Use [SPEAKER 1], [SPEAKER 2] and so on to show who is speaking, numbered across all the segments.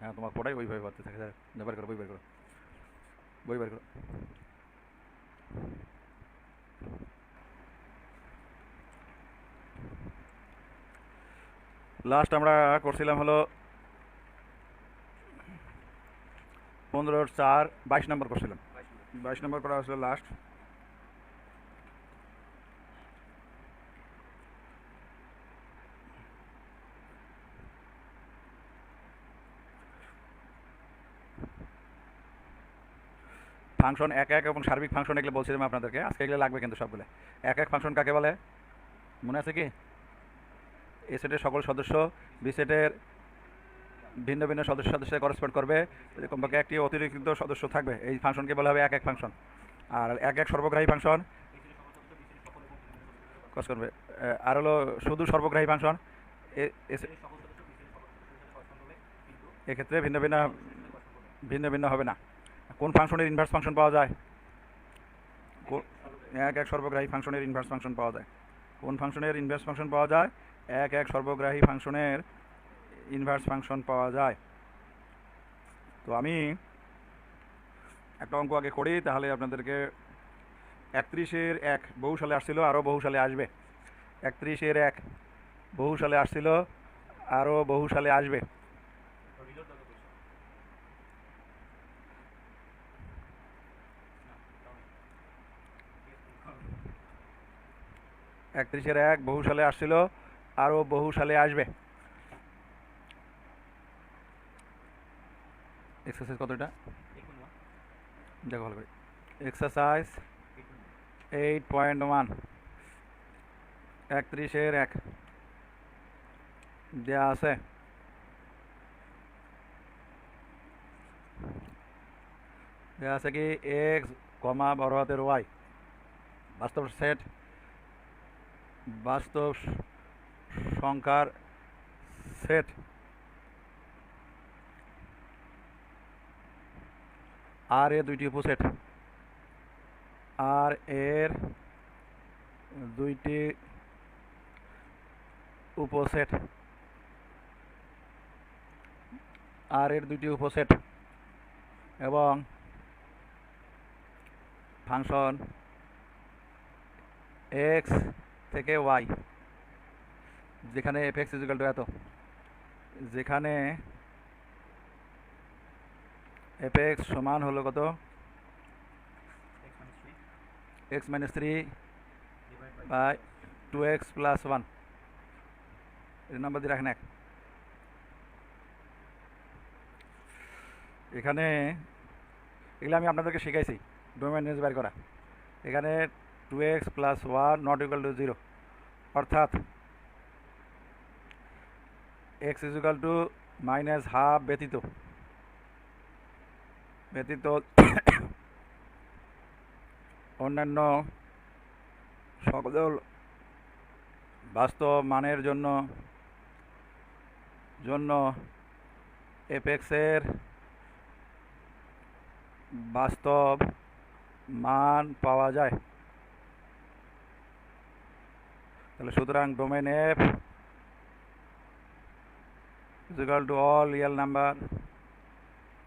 [SPEAKER 1] হ্যাঁ, তোমার পড়াই ওইভাবে বাড়তে থাকে। বের করো, বই বের করো, বই বের করো। লাস্ট আমরা করছিলাম হলো 15-4 22 নম্বর করছিলাম। 22 নম্বর করা হয়েছিল লাস্ট। ফাংশন এক এক এবং সার্বিক ফাংশন এগুলো বলছিলাম আপনাদেরকে, আজকে এগুলো লাগবে কিন্তু সবগুলো। এক এক ফাংশন কাকে বলে মনে আছে কি? এ সেটের সকল সদস্য বি সেটের ভিন্ন ভিন্ন সদস্যের সাথে করসপন্ড করবে, কমপক্ষে একটি অতিরিক্ত সদস্য থাকবে, এই ফাংশনকে বলা হবে এক এক ফাংশন। আর এক এক সর্বগ্রাহী ফাংশন কস করবে। আর হলো শুধু সর্বগ্রাহী ফাংশন, এক্ষেত্রে ভিন্ন ভিন্ন ভিন্ন ভিন্ন হবে না। কোন ফাংশনের ইনভার্স ফাংশন পাওয়া যায়? এক এক সর্বগ্রাহী ফাংশনের ইনভার্স ফাংশন পাওয়া যায়। কোন ফাংশনের ইনভার্স ফাংশন পাওয়া যায়? এক এক সর্বগ্রাহী ফাংশনের ইনভার্স ফাংশন পাওয়া যায়। তো আমি একটা অঙ্ক আগে করি, তাহলে আপনাদেরকে 31-এর 1 বহু সালে আসছিল, আরও বহু সালে আসবে। 31-এর 1 বহু সালে আসছিল, আরও বহু সালে আসবে। 31-এর 1 বহু সালে আসছিল, আরও বহু সালে আসবে। এক্সারসাইজ কত এটা দেখো ভালো করে। এক্সারসাইজ 8.1, 31-এর 1 দেওয়া আছে। দেওয়া আছে কি এক্স কমা বড় হাতের ওয়াই বাস্তব সেট, বাস্তব সংখ্যার সেট আর এর দুইটি উপসেট, আর এর দুইটি উপসেট, আর এর দুইটি উপসেট এবং ফাংশন এক্স থেকে ওয়াই, যেখানে এফ এক্স ইজিক্যাল টু এত, যেখানে এফ এক্স সমান হলো কত? X minus 3 by 2x plus 1। এর নাম্বার দিয়ে রাখেন 1। এখানে এগুলো আমি আপনাদেরকে শিখাইছি ডোমেন রেঞ্জ বের করা। এখানে 2x plus 1 not equal to 0, অর্থাৎ x equal to minus half ব্যতীত ব্যতীত অন্যান্য সকল বাস্তব মানের জন্য জন্য এফ এক্সের বাস্তব মান পাওয়া যায়। তাহলে সুতরাং domain F equal to all real number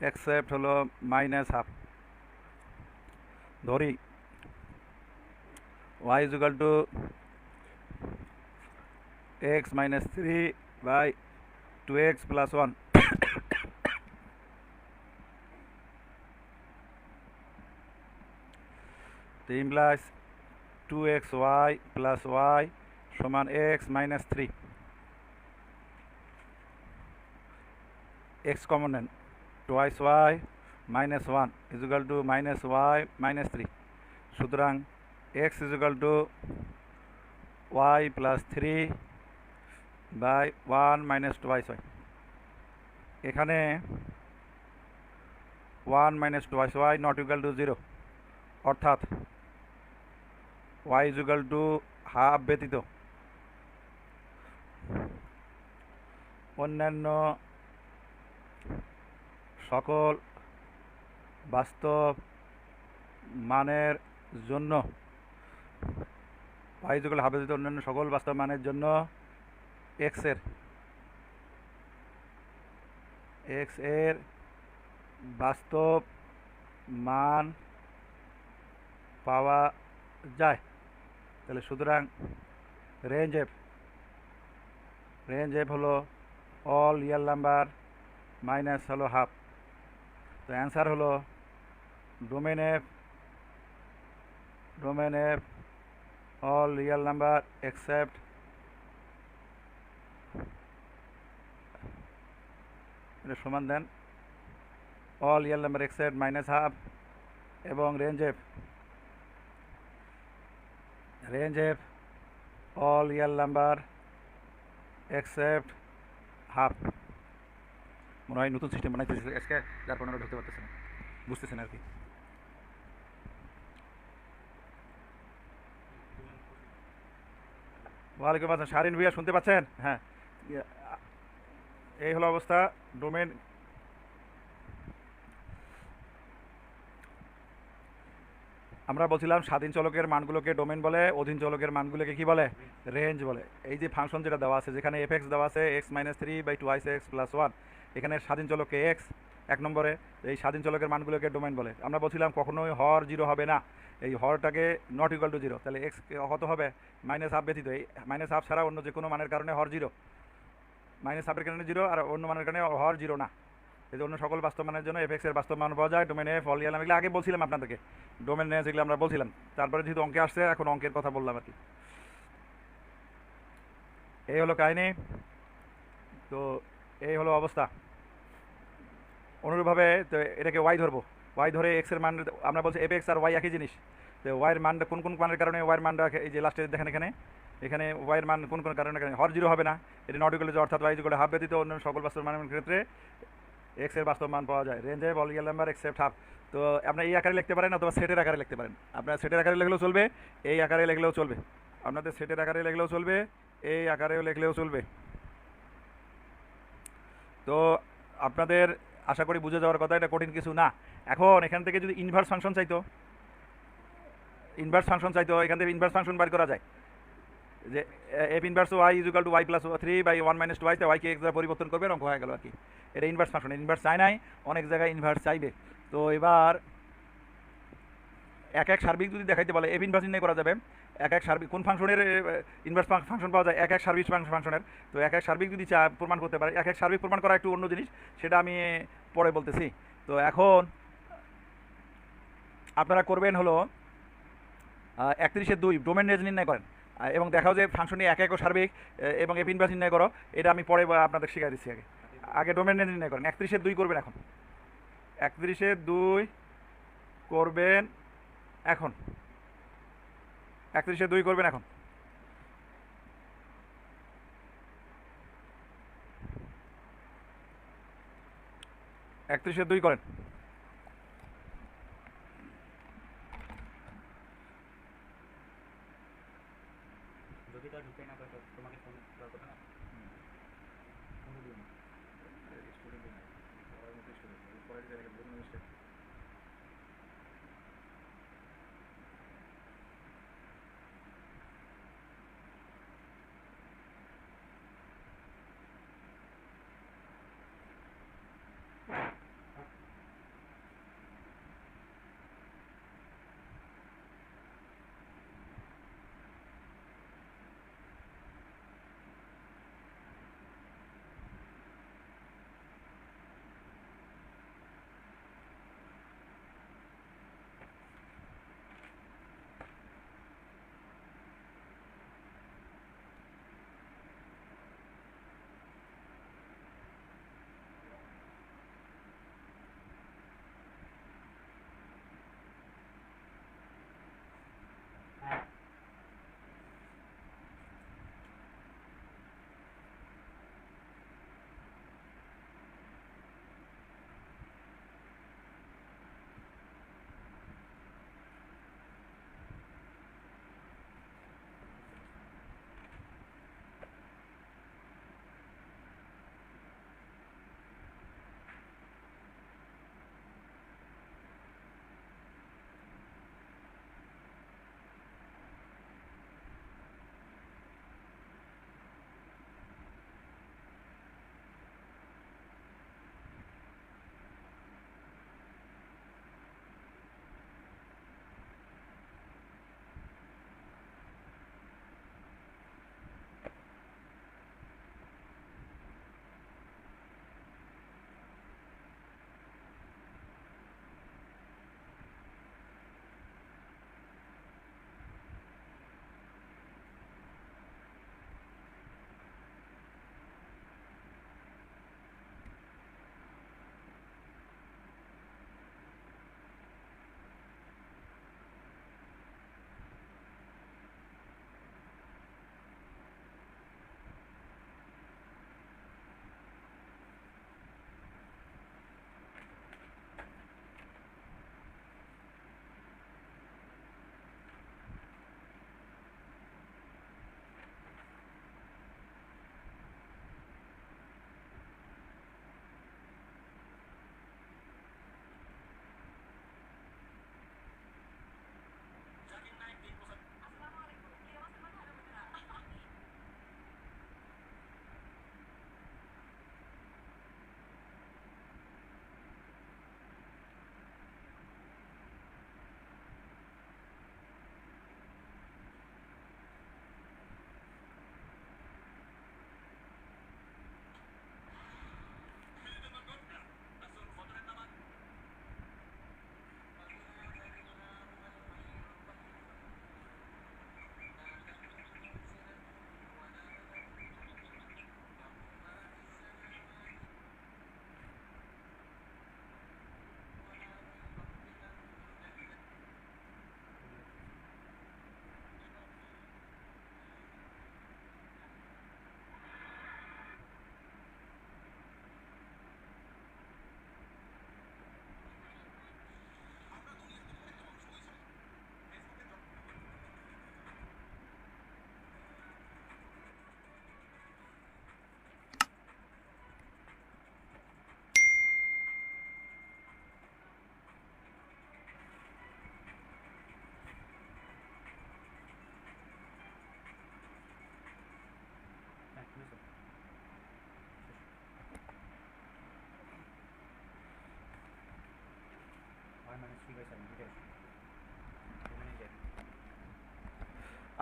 [SPEAKER 1] except হলো মাইনাস হাফ। ধরি y is equal to x minus 3 by 2x plus 1. তো implies 2xy plus y সমান x minus 3। x কমন নেন, twice y minus 1 is equal to minus y minus 3। সুতরাং x is equal to y plus 3 by 1 minus twice y। এখানে 1 minus twice y not equal to 0, অর্থাৎ y is equal to half ব্যতীত অন্যান্য সকল বাস্তব মানের জন্য y is equal to half ব্যতীত অন্যান্য সকল বাস্তব মানের জন্য x এর এক্স এর বাস্তব মান পাওয়া যায়। তাহলে সুতরাং রেঞ্জ এফ হলো অল রিয়েল নাম্বার মাইনাস হলো হাফ। তো অ্যান্সার হলো domain f all real number except এটা সমান then all real number except minus half এবং range f all real number except half. মনে হয় নতুন সিস্টেম বানাইতেছে আজকে, যার কারণে ঢুকতে পারতেছে না, বুঝতেছেন আর কি। ওয়ালাইকুম আসসালাম শারিন ভুইয়া, শুনতে পাচ্ছেন? হ্যাঁ, ইয়ে, এই হলো অবস্থা। ডোমেন আমরা বলছিলাম স্বাধীন চলকের মানগুলোকে ডোমেন বলে, অধীন চলকের মানগুলোকে কি বলে? রেঞ্জ বলে। এই যে ফাংশন যেটা দেওয়া আছে, যেখানে এফ এক্স দেওয়া আছে x minus three by two আইস এক্স প্লাস ওয়ান, এখানে স্বাধীন চলককে এক্স এক নম্বরে, এই স্বাধীন চলকের মানগুলোকে ডোমেন বলে। আমরা বলছিলাম কখনোই হর জিরো হবে না, এই হরটাকে নট ইকুয়াল টু জিরো, তাহলে এক্স কত হবে? মাইনাস হাফ ব্যতীত, এই মাইনাস হাফ ছাড়া অন্য যে কোনো মানের কারণে হর জিরো, মাইনাস হাফের কারণে জিরো, আর অন্য মানের কারণে হর জিরো না। এই যে অন্য সকল বাস্তব মানের জন্য এফ এক্স এর বাস্তব মান পাওয়া যায়। ডোমেন এফ অল রিয়েল, এগুলো আগে বলছিলাম আপনাদেরকে, ডোমেন যেগুলো আমরা বলছিলাম। তারপরে যেহেতু অঙ্কে আসছে, এখন অঙ্কের কথা বললাম আর কি। এই হলো কাহিনী। তো এই হলো অবস্থা। অনুরূপভাবে তো এটাকে ওয়াই ধরবো, ওয়াই ধরে এক্স এর মান আমরা বলছি এফ এক্স আর ওয়াই একই জিনিস। তো ওয়াইয়ের মানটা কোন কোন মানের কারণে ওয়াইয়ের মানটা, এই যে লাস্টে দেখেন এখানে, এখানে ওয়াইয়ের মান কোন কোন কারণে হর জিরো হবে না, এটা নট ইকুয়াল টু, অর্থাৎ ওয়াই ইকুয়াল টু হাফ ব্যতীত অন্য সকল বাস্তব মানের ক্ষেত্রে এক্স এর বাস্তব মান পাওয়া যায়। রেঞ্জে all real number except half. তো আপনার এই আকারে লিখতে পারেন অথবা সেটের আকারে লিখতে পারেন। আপনার সেটের আকারে লিখলেও চলবে, এই আকারে লিখলেও চলবে। আপনাদের সেটের আকারে লিখলেও চলবে, এই আকারেও লিখলেও চলবে। তো আপনাদের আশা করি বুঝে যাওয়ার কথা, এটা কঠিন কিছু না। এখন এখান থেকে যদি ইনভার্স ফাংশন চাইতো, এখান থেকে ইনভার্স ফাংশন বার করা যায়, যে f inverse y is equal to y plus three by one minus two y, ওয়াইকে এক্স দ্বারা পরিবর্তন করবে, অঙ্ক হয়ে গেল আর কি। এটা ইনভার্স ফাংশন, ইনভার্স চাই নাই, অনেক জায়গায় ইনভার্স চাইবে। তো এবার এক এক সার্বিক যদি দেখাইতে বলে, এফ ইনভার্স নির্ণয় করা যাবে। এক এক সার্বিক কোন ফাংশনের ইনভার্স ফাংশন পাওয়া যায়? এক এক সার্বিক ফাংশনের। তো এক এক সার্বিক যদি প্রমাণ করতে পারে, এক এক সার্বিক প্রমাণ করা একটু অন্য জিনিস, সেটা আমি পরে বলতেছি। তো এখন আপনারা করবেন হলো 31-2 ডোমেন রেঞ্জ নির্ণয় করেন, এবং দেখাও যে ফাংশনটি এক এক সার্বিক এবং এফ ইনভার্স নির্ণয় করো। এটা আমি পরে আপনাদের শিখিয়ে দিচ্ছি। আগে ডোমেন রেঞ্জ নির্ণয় করেন। 31-2 করবেন এখন, 31-2 করবেন এখন, 31-2 করবেন এখন। 31-2 করেন। যদি তার ঢুকে না পারে তোমাকে ফোন করার কথা না, ফোন দিও না, স্টুডেন্ট না, পড়ার মতো স্টুডেন্ট, পরের জায়গায় বিভিন্ন মিস্টেক।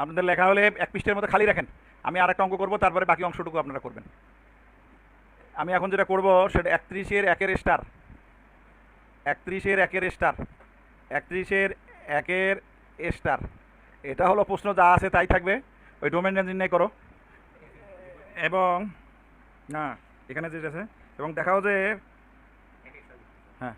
[SPEAKER 1] আপনাদের লেখা হলে এক পৃষ্ঠের মতো খালি রাখেন, আমি আর একটা অঙ্ক করবো, তারপরে বাকি অংশটুকু আপনারা করবেন। আমি এখন যেটা করব সেটা 31-এর 1-এর স্টার, 31-এর 1-এর স্টার, 31-এর 1-এর স্টার, এটা হলো প্রশ্ন, যা আছে তাই থাকবে। ওই ডোমেন রেঞ্জ নির্ণয় করো এবং না এখানে যেটা আছে এবং দেখাও যে হ্যাঁ,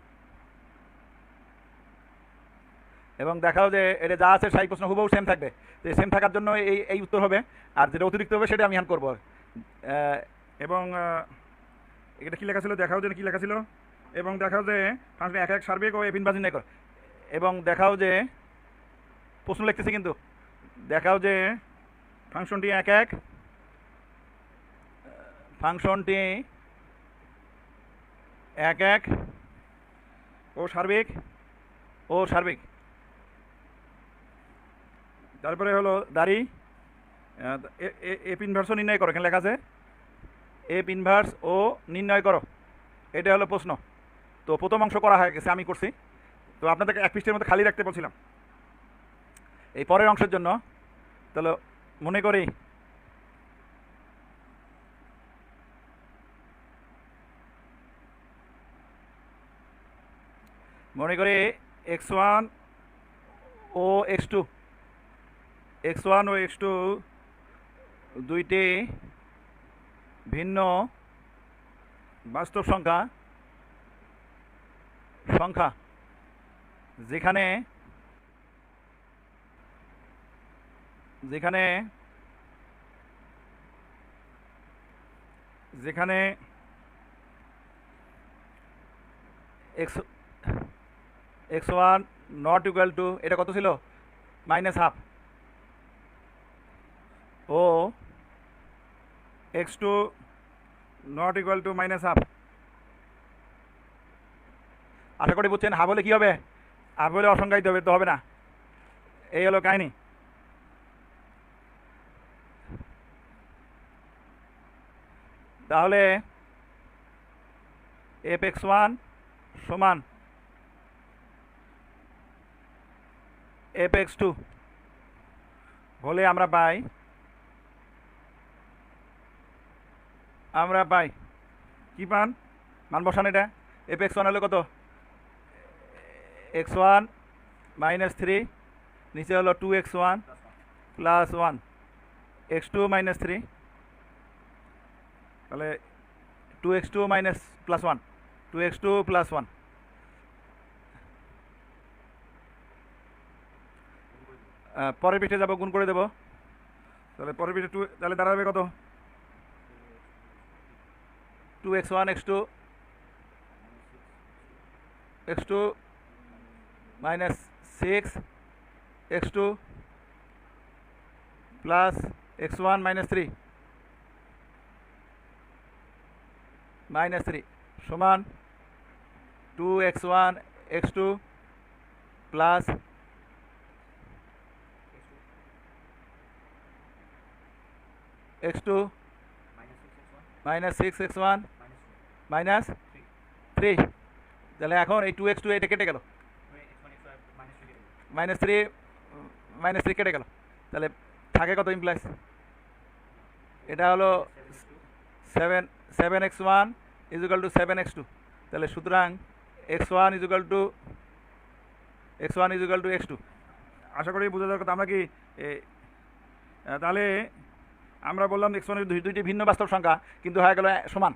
[SPEAKER 1] এবং দেখাও যে এটা যা আছে সেই প্রশ্ন হুবহু সেম থাকবে। তো সেম থাকার জন্য এই এই উত্তর হবে, আর যেটা অতিরিক্ত হবে সেটা আমি হ্যান্ড করবো। এবং এটা কী লেখা ছিল, দেখাও যে কী লেখা ছিল, এবং দেখাও যে ফাংশন 1-1 সার্বিক ও এপিন বাজিন কর, এবং দেখাও যে প্রশ্ন লিখতেছি কিন্তু, দেখাও যে ফাংশনটি 1-1, ফাংশনটি 1-1 ও সার্বিক, ও সার্বিক। তারপরে হলো দাঁড়ি এপ ইনভার্সও নির্ণয় করো, এখানে লেখা আছে এপ ইনভার্স ও নির্ণয় করো, এটা হলো প্রশ্ন। তো প্রথম অংশ করা হয়ে গেছে, আমি করছি। তো আপনাদেরকে এক পৃষ্ঠের মধ্যে খালি রাখতে বলছিলাম এই পরের অংশের জন্য। তাহলে মনে করি x1 ও x2, x1 ও x2 দুইটি ভিন্ন বাস্তব সংখ্যা, যেখানে যেখানে যেখানে x1 নট ইকুয়াল টু, এটা কত ছিল, -½ ও x2 নট ইকুয়াল টু -½ আশা করি বুঝছেন। হাফ হলে কী হবে, হাফ হলে অসংজ্ঞায়িত হবে, তো হবে না। এই হলো কাহিনী। তাহলে fx1 সমান fx2 হলে আমরা পাই কি পান, মান বসান। এটা fx1 হলো কত, x1 -3, নিচে হলো 2x1 + 1, x2 -3, তাহলে 2x2 + 1, 2x2 + 1। পরের পৃষ্ঠে যাবো, গুণ করে দেবো। তাহলে পরের পৃষ্ঠে 2, তাহলে দাঁড়াবে কত, 2x1 x2 -6 x2 + x1 -3 সমান 2x1 x2 + x2 -6x1 -3। তাহলে এখন এই 2x2 এটা কেটে গেল, -3 কেটে গেল, তাহলে থাকে কত ইমপ্লাইজ, এটা হলো 7x1 = 7x2। তাহলে সুতরাং x1 = x2। আশা করি বোঝা যাওয়ার কথা। আমরা কি তাহলে আমরা বললাম x1 দুইটি ভিন্ন বাস্তব সংখ্যা কিন্তু হয়ে গেল সমান।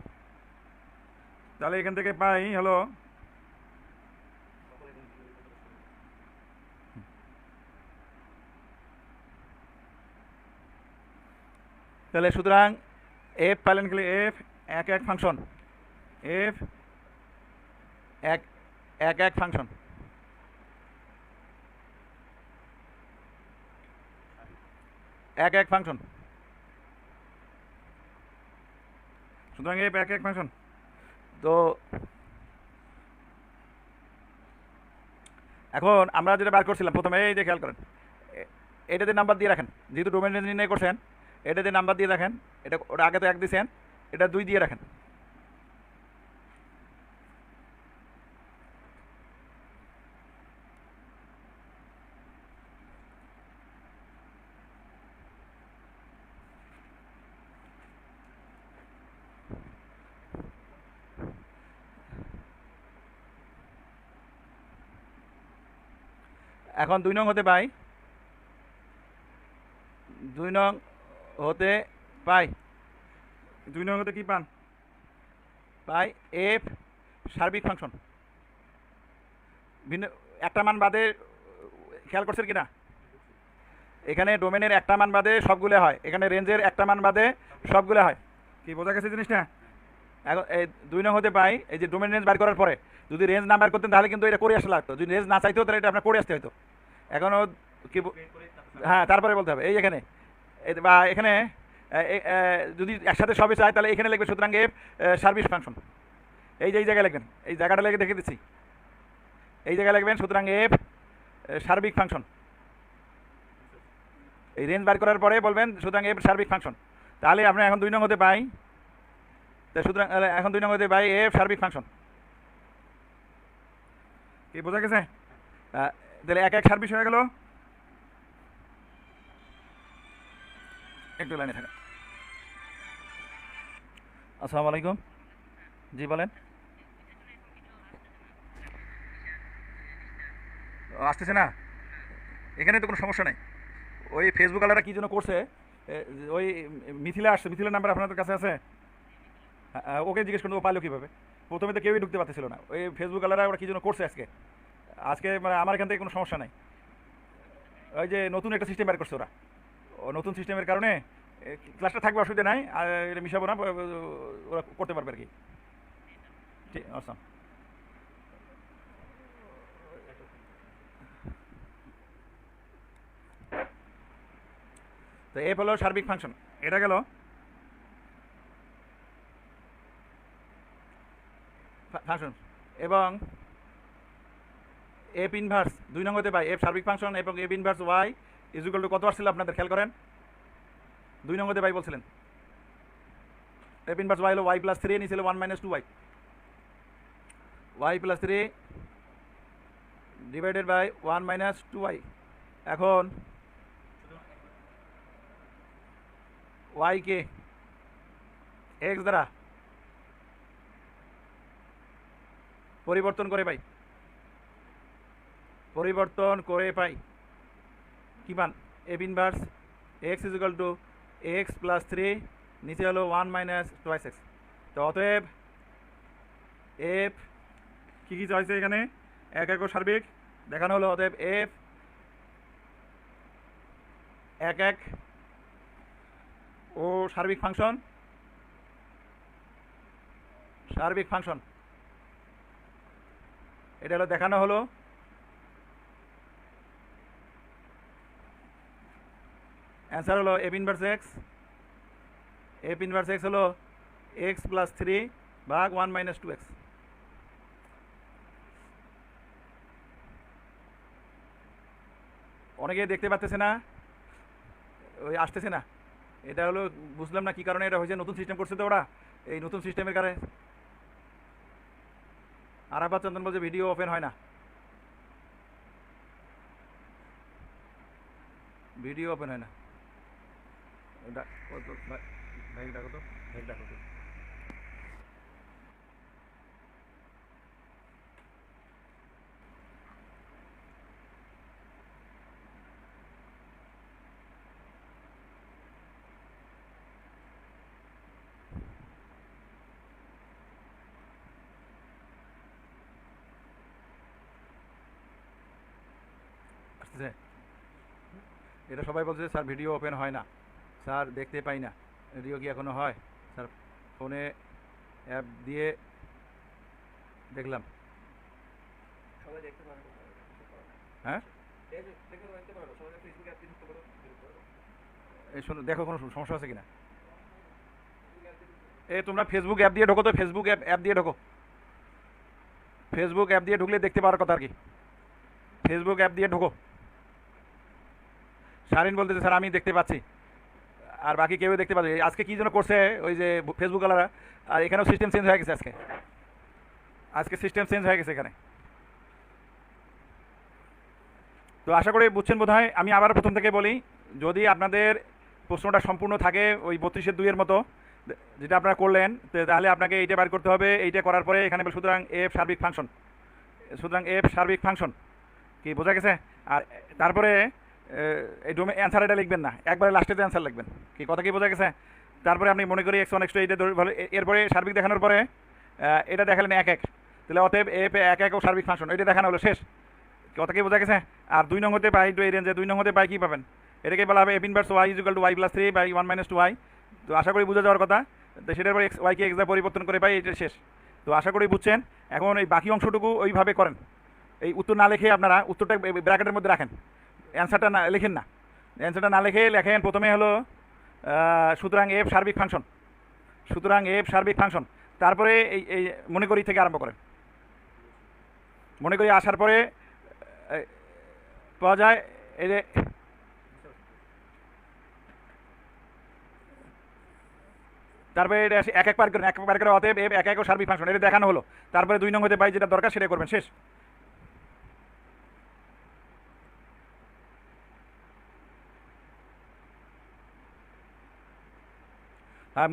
[SPEAKER 1] তাহলে এখান থেকে পাই হলো তাহলে সুতরাং f পাইলেন কি, f 1-1 function, f 1-1 function, function. সুতরাং f 1-1 ফাংশন। তো এখন আমরা যেটা বার করছিলাম প্রথমে, এই যে খেয়াল করেন, এটাতে নাম্বার দিয়ে রাখেন, যেহেতু ডোমেন রেঞ্জ নির্ণয় করছেন, এটাতে নাম্বার দিয়ে রাখেন। এটা ওটা আগে তো 1 দিয়েছেন, এটা 2 দিয়ে রাখেন। এখন 2 নং হতে পাই 2 নং হতে পাই
[SPEAKER 2] 2 নং হতে কি পান?
[SPEAKER 1] পাই এফ সার্বিক ফাংশন। ভিন্ন একটা মান বাদে খেয়াল করছেন কি না? এখানে ডোমেনের একটা মান বাদে সবগুলো হয়, এখানে রেঞ্জের একটা মান বাদে সবগুলো হয়।
[SPEAKER 2] কি বোঝা গেছে জিনিসটা?
[SPEAKER 1] এখন এই 2 নং হতে পাই, এই যে ডোমেন রেঞ্জ বার করার পরে যদি রেঞ্জ না বার করতেন তাহলে কিন্তু এটা করে আসা লাগতো, যদি রেঞ্জ না চাইতো তাহলে এটা আপনার করে আসতে হতো। এখনও কি হ্যাঁ তারপরে বলতে হবে এই এখানে বা এখানে যদি একসাথে সবই চাই তাহলে এখানে লিখবে সুতরাং এফ সার্বিক ফাংশন। এই যে এই জায়গায় লিখবেন, এই জায়গাটা লিখে দেখে দিচ্ছি, এই জায়গায় লিখবেন সুতরাং এফ সার্বিক ফাংশন। এই রেঞ্জ বার করার পরে বলবেন সুতরাং এফ সার্বিক ফাংশন। তাহলে আমরা এখন 2 নং হতে পাই, তো সুতরাং এখন 2 নং হতে পাই এফ সার্বিক ফাংশন।
[SPEAKER 2] কি বোঝা গেছে?
[SPEAKER 1] তাহলে এক এক
[SPEAKER 2] সার্ভিস হয়ে গেল।
[SPEAKER 1] একটু লাইনে থাকা। আসসালামু আলাইকুম, জি বলেন। আসতেছে না, এখানে তো কোনো সমস্যা নেই। ওই ফেসবুক আলারা কী জন্য করছে, ওই মিথিলা আসছে, মিথিলার নাম্বার আপনাদের কাছে আছে? ওকে জিজ্ঞেস করুন ও পাইলো কীভাবে। প্রথমে তো কেউই ঢুকতে পারতেছিল না, ওই ফেসবুক আলারা ওরা কী জন্য করছে আজকে। আজকে মানে আমার এখান থেকে কোনো সমস্যা নাই, ওই যে নতুন একটা সিস্টেম বের করছে ওরা, ও নতুন সিস্টেমের কারণে ক্লাসটা থাকবে, অসুবিধা নাই, আর এটা মিশাবো না, ওরা করতে পারবে আর কি। ঠিক আচ্ছা, তো এফ হলো সার্বিক ফাংশন,
[SPEAKER 2] এটা গেল।
[SPEAKER 1] ফাংশন এবং এফ ইনভার্স 2 নং হতে পাই এফ সার্বিক ফাংশন এবং f inverse y is equal to কত আসছিল আপনাদের খেয়াল করেন? 2 নং হতে পাই বলছিলেন এফ ইনভার্স ওয়াই হলো ওয়াই প্লাস 3, নিয়েছিল 1 minus 2 y, y plus 3 divided by 1 minus 2 y. এখন ওয়াইকে এক্স দ্বারা পরিবর্তন করে পাই, পরিবর্তন করে পাই কি পান? F inverse x is equal two x plus 3, নিচে হলো 1 মাইনাস টোয়াইস এক্স। তো অতএব এফ
[SPEAKER 2] কি কি চাইছে এখানে? এক এক ও সার্বিক
[SPEAKER 1] দেখানো হলো, অতএব এফ এক এক ও সার্বিক ফাংশন, সার্বিক ফাংশন এটা হলো দেখানো হলো। অ্যান্সার হলো F inverse x, F inverse x হলো এক্স প্লাস 3 ভাগ 1 মাইনাস 2 এক্স। অনেকে দেখতে পাচ্তেছে না, ওই আসতেছে না, এটা হলো বুঝলাম না কী কারণে এটা হয়েছে, নতুন সিস্টেম করছে তো ওরা, এই নতুন সিস্টেমের কারণে। আরাফাত চন্দন বলছে ভিডিও ওপেন হয় না, ভিডিও ওপেন হয় না। ভাই ডাকো তো, ভাই ডাকো তো। আসতেছে, এটা সবাই বলছে স্যার ভিডিও ওপেন হয় না, স্যার দেখতে পাই না। ভিডিও কি এখনো হয় স্যার? ফোনে অ্যাপ দিয়ে দেখলাম, হ্যাঁ এই শোনো, দেখো কোনো সমস্যা আছে কিনা। তোমরা ফেসবুক অ্যাপ দিয়ে ঢোকো তো, ফেসবুক অ্যাপ দিয়ে ঢোকো, ফেসবুক অ্যাপ দিয়ে ঢুকলে দেখতে পাওয়ার কথা আর কি। ফেসবুক অ্যাপ দিয়ে ঢোকো। শারিন বলতেছে স্যার আমি দেখতে পাচ্ছি, আর বাকি কেউ দেখতে পাচ্ছি। আজকে কী জন্য করছে ওই যে ফেসবুক ওয়ালারা, আর এখানেও সিস্টেম চেঞ্জ হয়ে গেছে আজকে, আজকে সিস্টেম চেঞ্জ হয়ে গেছে এখানে। তো আশা করি বুঝছেন বোধ হয়। আমি আবার প্রথম থেকে বলি, যদি আপনাদের প্রশ্নটা সম্পূর্ণ থাকে ওই 32-2 মতো যেটা আপনারা করলেন, তাহলে আপনাকে এইটা বার করতে হবে। এইটা করার পরে এখানে সুতরাং এফ সার্বিক ফাংশন, সুতরাং এফ সার্বিক ফাংশন কি বোঝা গেছে? আর তারপরে এই ডোমে অ্যান্সার এটা লিখবেন না, একবারে লাস্টেতে অ্যান্সার লিখবেন। কি কথা কি বোঝা গেছে? তারপরে আপনি মনে করি x1 x2 এটা ভালো, এরপরে সার্বিক দেখানোর পরে এটা দেখালেন এক এক, তাহলে অতএব এফ এক এক ও সার্বিক ফাংশন এটা দেখানো হলো শেষ। কথা কি বোঝা গেছে? আর 2 নং হতে পাই এই রেঞ্জে 2 নং হতে পাই কি পাবেন? এটাকে বলা হবে f inverse y is equal to y plus 3 by 1 minus 2y। তো আশা করি বুঝে যাওয়ার কথা। তো সেটার পর ওয়াইকে এক্স দ্বারা পরিবর্তন করে পাই, এটা শেষ। তো আশা করি বুঝছেন। এখন এই বাকি অংশটুকু ওইভাবে করেন, এই উত্তর না লিখে আপনারা উত্তরটা ব্র্যাকেটের মধ্যে রাখেন, অ্যান্সারটা না লেখেন না। অ্যান্সারটা না লিখে লেখেন প্রথমে হলো সুতরাং এফ সার্বিক ফাংশন, সুতরাং এফ সার্বিক ফাংশন। তারপরে এই মনে করি থেকে আরম্ভ করেন। মনে করি আসার পরে পাওয়া যায় এই যে তারপরে এটা এক এক পার করেন, এক এক পার করে অতএব এফ এক এক ও সার্বিক ফাংশন এটা দেখানো হলো। তারপরে 2 নং হতে পাই যেটা দরকার সেটা করবেন, শেষ। হ্যাঁ